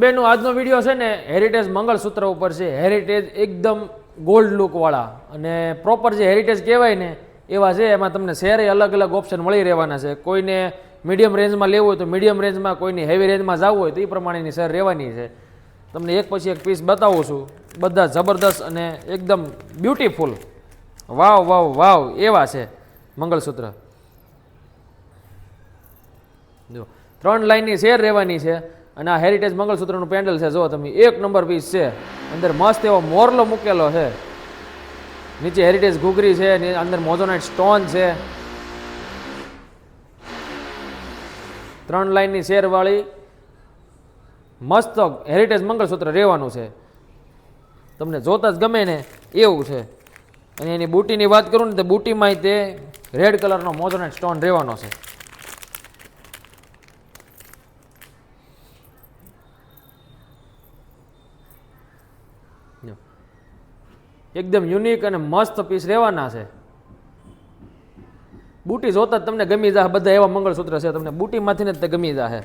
બેનો આજનો વિડીયો છે ને હેરિટેજ મંગળસૂત્ર ઉપર છે. હેરિટેજ એકદમ ગોલ્ડ લુક વાળા અને પ્રોપર જે હેરિટેજ કહેવાય ને એવા છે. એમાં તમને શેરે અલગ અલગ ઓપ્શન મળી રહેવાના છે. કોઈને મીડિયમ રેન્જમાં લેવું હોય તો મીડિયમ રેન્જમાં, કોઈને હેવી રેન્જમાં જવું હોય તો એ પ્રમાણેની શેર રહેવાની છે. તમને એક પછી એક પીસ બતાવું છું. બધા જબરદસ્ત અને એકદમ બ્યુટીફુલ, વાવ વાવ વાવ એવા છે મંગળસૂત્ર. જો 3 લાઈનની શેર રહેવાની છે અને આ હેરિટેજ મંગળસૂત્રનું પેન્ડલ છે. જો તમે એક નંબર પીસ છે. અંદર મસ્ત એવો મોરલો મૂકેલો છે. નીચે હેરિટેજ ઘૂઘરી છે, અંદર મોઝોનાઇટ સ્ટોન છે. 3 લાઈનની શેર વાળી મસ્ત હેરિટેજ મંગળસૂત્ર રહેવાનું છે. તમને જોતા જ ગમે ને એવું છે. અને એની બુટીની વાત કરું ને તો બુટીમાં તે રેડ કલરનો મોઝોનાઇટ સ્ટોન રહેવાનો છે. એકદમ યુનિક અને મસ્ત પીસ રહેવાના છે. બુટી જોતા જ તમને ગમી જાય. બધા એવા મંગળસૂત્ર છે, તમને બુટીમાંથી ને જ તે ગમી જાય.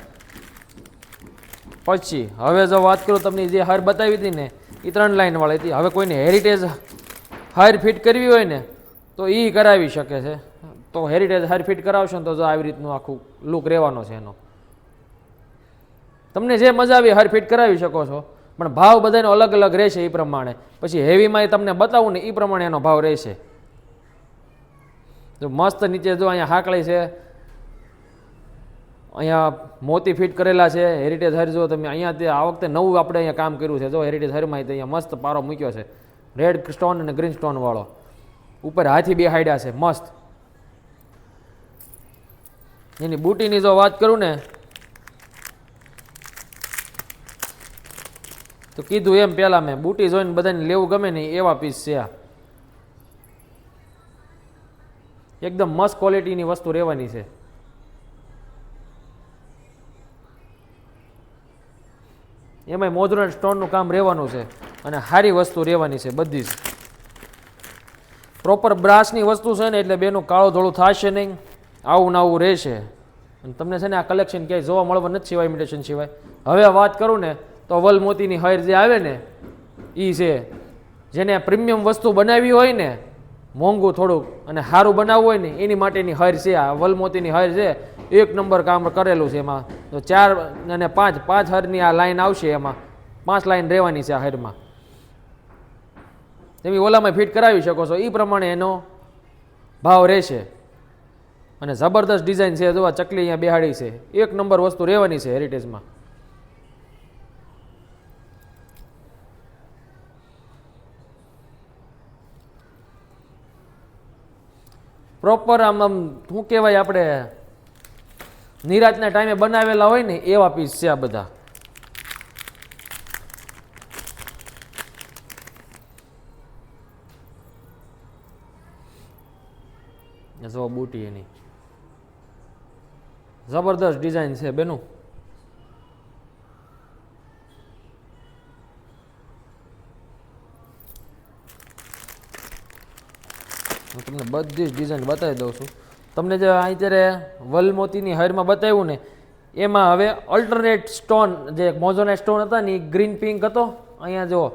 પછી હવે જો વાત કરું, તમને જે હાર બતાવી હતી ને એ 3 લાઈન વાળી હતી. હવે કોઈને હેરિટેજ હાર ફિટ કરવી હોય ને તો એ કરાવી શકે છે. તો હેરિટેજ હાર ફિટ કરાવશો ને તો જો આવી રીતનું આખું લુક રહેવાનો છે એનો. તમને જે મજા આવી હાર ફિટ કરાવી શકો છો, પણ ભાવ બધાનો અલગ અલગ રહેશે એ પ્રમાણે. પછી હેવીમાં તમને બતાવું ને એ પ્રમાણે એનો ભાવ રહેશે. તો મસ્ત નીચે જો અહીંયા હાકળી છે, અહીંયા મોતી ફિટ કરેલા છે. હેરિટેજ હાર જો તમે અહીંયા તે આ વખતે નવું આપણે અહીંયા કામ કર્યું છે. જો હેરિટેજ હારમાં અહીંયા મસ્ત પારો મૂક્યો છે, રેડ સ્ટોન અને ગ્રીન સ્ટોન વાળો. ઉપર હાથી બેહાડ્યા છે મસ્ત. એની બુટીની જો વાત કરું ને તો કીધું એમ પહેલાં મેં, બુટી જોઈને બધાને લેવું ગમે ને એવા પીસ છે. એકદમ મસ્ત ક્વોલિટીની વસ્તુ રહેવાની છે. એમાંય મોઝોનાઇટ સ્ટોનનું કામ રહેવાનું છે અને સારી વસ્તુ રહેવાની છે બધી જ. પ્રોપર બ્રાસની વસ્તુ છે ને એટલે બેનું કાળું ધોળું થશે નહીં, આવું ને આવું રહેશે. અને તમને છે ને આ કલેક્શન ક્યાંય જોવા મળવા નથી સિવાય ઇમિટેશન સિવાય. હવે વાત કરું ને તો વલ મોતીની હાર જે આવે ને એ છે. જેને પ્રીમિયમ વસ્તુ બનાવી હોય ને, મોંઘું થોડુંક અને સારું બનાવવું હોય ને એની માટેની હાર છે. આ વલમોતીની હાર છે, એક નંબર કામ કરેલું છે. એમાં તો 4 અને 5 હારની આ લાઈન આવશે. એમાં 5 લાઈન રહેવાની છે આ હારમાં. તમે ઓલામાં ફિટ કરાવી શકો છો, એ પ્રમાણે એનો ભાવ રહેશે. અને જબરદસ્ત ડિઝાઇન છે. જો ચકલી અહીંયા બેહાડી છે, એક નંબર વસ્તુ રહેવાની છે હેરિટેજમાં. પ્રોપર આમ શું કહેવાય, આપણે નિરાતના ટાઈમે બનાવેલા હોય ને એવા પીસ છે આ બધા. જો બુટી એની જબરદસ્ત ડિઝાઇન છે બેનું. હું તમને બધી જ ડિઝાઇન બતાવી દઉં છું. તમને જે અત્યારે વલમોતીની હારમાં બતાવ્યું ને એમાં હવે અલ્ટરનેટ સ્ટોન, જે મોઝોનાઇટ સ્ટોન હતા ને એ ગ્રીન પિંક હતો. અહીંયા જુઓ,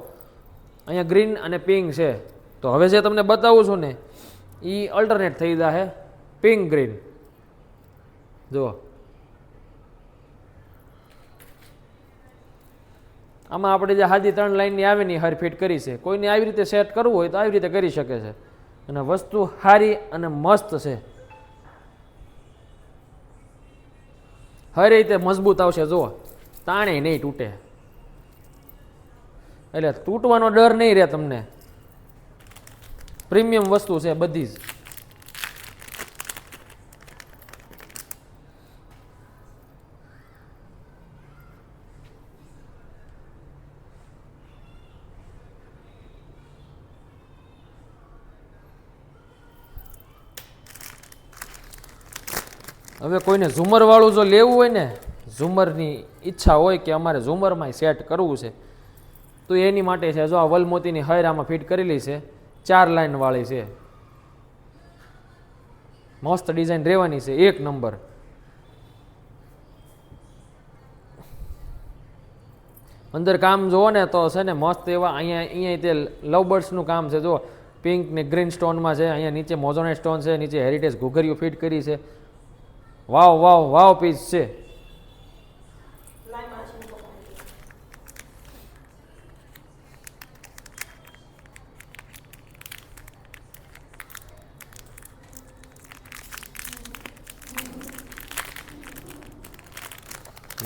અહીંયા ગ્રીન અને પિંક છે. તો હવે જે તમને બતાવું છું ને એ અલ્ટરનેટ થઈ જશે પિંક ગ્રીન. જુઓ, આમાં આપણે જે હાદી 3 લાઈનની આવે ને હાર ફિટ કરી છે. કોઈને આવી રીતે સેટ કરવું હોય તો આવી રીતે કરી શકે છે. અને વસ્તુ સારી અને મસ્ત છે. હર રીતે મજબૂત આવશે. જુઓ, તાણે નહીં તૂટે, એટલે તૂટવાનો ડર નહીં રહે તમને. પ્રીમિયમ વસ્તુ છે બધી જ. હવે કોઈને ઝુમર વાળું જો લેવું હોય ને, ઝુમરની ઈચ્છા હોય કે અમારે ઝુમરમાં સેટ કરવું છે, તો એની માટે છે. જો આ વલમોતીની હાર આમાં ફિટ કરેલી છે, 4 લાઈન વાળી છે. મસ્ત ડિઝાઇન રહેવાની છે, એક નંબર. અંદર કામ જુઓ ને તો છે ને મસ્ત એવા અહીંયા તે લવ બર્ડ્સનું કામ છે જો પિંક ને ગ્રીન સ્ટોનમાં છે અહીંયા નીચે મોઝોનાઇટ સ્ટોન છે નીચે હેરિટેજ ઘૂઘરીઓ ફિટ કરી છે વાવ વાવ વાવ પીસ છે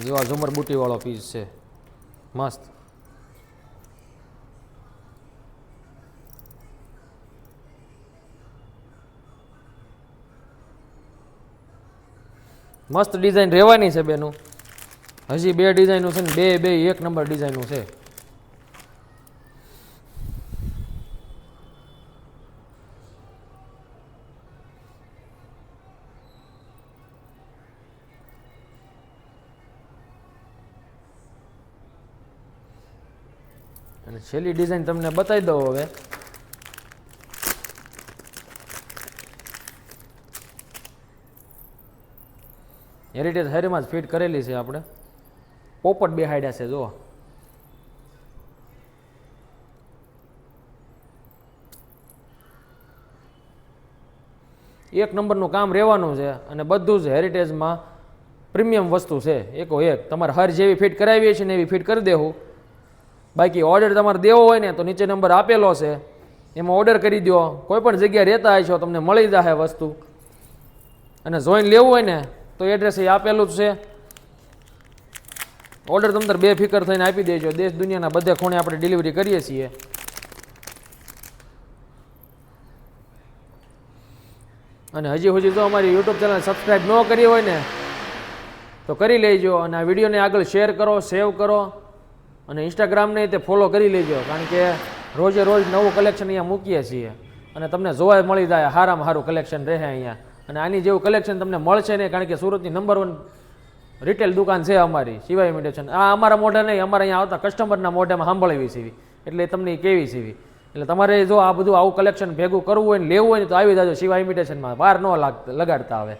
જો આ ઝુમર બુટી વાળો પીસ છે મસ્ત મસ્ત ડિઝાઇન રહેવાની છે બેનું હજી 2 ડિઝાઇનો છે ને બે એક નંબર ડિઝાઇનો છે અને છેલ્લી ડિઝાઇન તમને બતાવી દઉં હવે હેરિટેજ હેરીમાં જ ફિટ કરેલી છે આપણે પોપટ બેહાડ્યા છે જો એક નંબરનું કામ રહેવાનું છે અને બધું જ હેરિટેજમાં પ્રીમિયમ વસ્તુ છે એકો એક તમારે હર જેવી ફિટ કરાવીએ છીએ ને એવી ફિટ કરી દેવું બાકી ઓર્ડર તમારે દેવો હોય ને તો નીચે નંબર આપેલો છે એમાં ઓર્ડર કરી દો કોઈ પણ જગ્યાએ રહેતા હશો તમને મળી જશે વસ્તુ અને જોઈને લેવું હોય ને તો એડ્રેસ એ આપેલું જ છે ઓર્ડર તમને બેફિકર થઈને આપી દેજો દેશ દુનિયાના બધે ખૂણે આપણે ડિલિવરી કરીએ છીએ અને હજી જો અમારી યુટ્યુબ ચેનલ સબસ્ક્રાઈબ ન કરી હોય ને તો કરી લેજો અને આ વિડીયોને આગળ શેર કરો સેવ કરો અને ઇન્સ્ટાગ્રામને તે ફોલો કરી લેજો કારણ કે રોજે રોજ નવું કલેક્શન અહીંયા મૂકીએ છીએ અને તમને જોવા મળી જાય સારામાં સારું કલેક્શન રહે અહીંયા અને આની જેવું કલેક્શન તમને મળશે નહીં કારણ કે સુરતની નંબર 1 રિટેલ દુકાન છે અમારી શિવાય ઇમિટેશન આ અમારા મોઢે નહીં અમારે અહીંયા આવતા કસ્ટમરના મોઢામાં સાંભળવી સીવી એટલે તમને કેવી સીવી એટલે તમારે જો આ બધું આવું કલેક્શન ભેગું કરવું હોય ને લેવું હોય ને તો આવી જાજો શિવાય ઇમિટેશનમાં વાર ન લગાડતા આવે